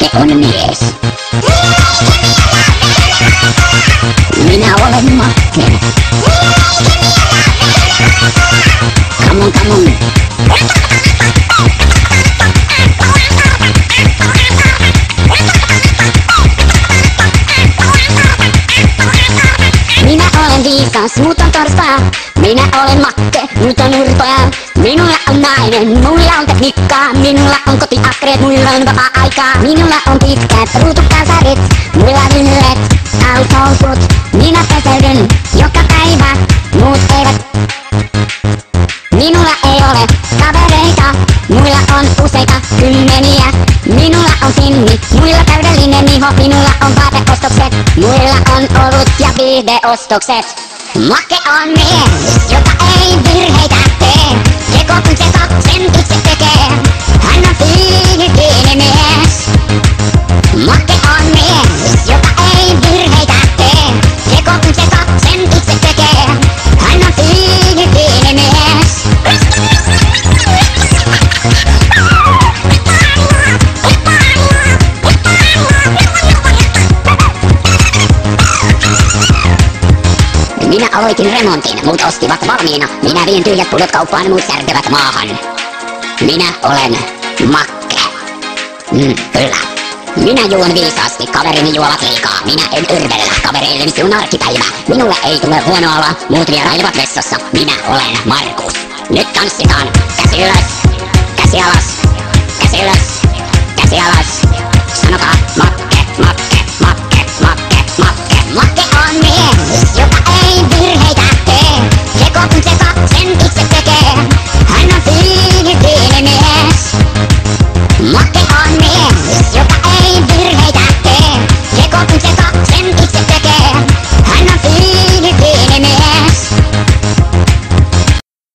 Makke on mies. Minä olen Makke. Come on, come on. Minä olen viisas, mut on torpaa. Minä olen Makke, mut on urpaa. Minulla on nainen, mulla on tekniikkaa. Minulla on kotiakreet, mulla on vapaa-aikaa. Minulla on pitkät ruutukalsarit, mulla hyllet, autohousut. Minä peseydyn joka päivä, muut eivät. Minulla ei ole kavereita, muilla on useita kymmeniä. Minulla on finni, muilla täydellinen iho. Minulla on vaateostokset, muilla on olut ja viihdeostokset. Makke on mies, joka ei virheitä tee. Teko kun teko, sen itse tekee. Hän on fiini mies. Makke on mies, joka ei virheitä tee. Teko kun teko, sen itse tekee. Hän on fiini mies. Minä aloitin remontin, muut ostivat valmiina. Minä vien tyhjät pullot kauppaan, muut särkevät maahan. Minä olen Makke. Kyllä. Minä juon viisaasti, kaverini juovat liikaa. Minä en yrvellä, kavereilleni se on arkipäivä. Minulle ei tule huono olla, muut vierailevat vessassa. Minä olen Markus. Nyt tanssitaan. Käsi ylös, käsi alas, käsi ylös, käsi alas. Sanokaa Makke, Makke, Makke, Makke, Makke. Makke on mies, joka ei virheitä tee. Teko kun teko, sen itse tekee. Hän on fiini mies. Makke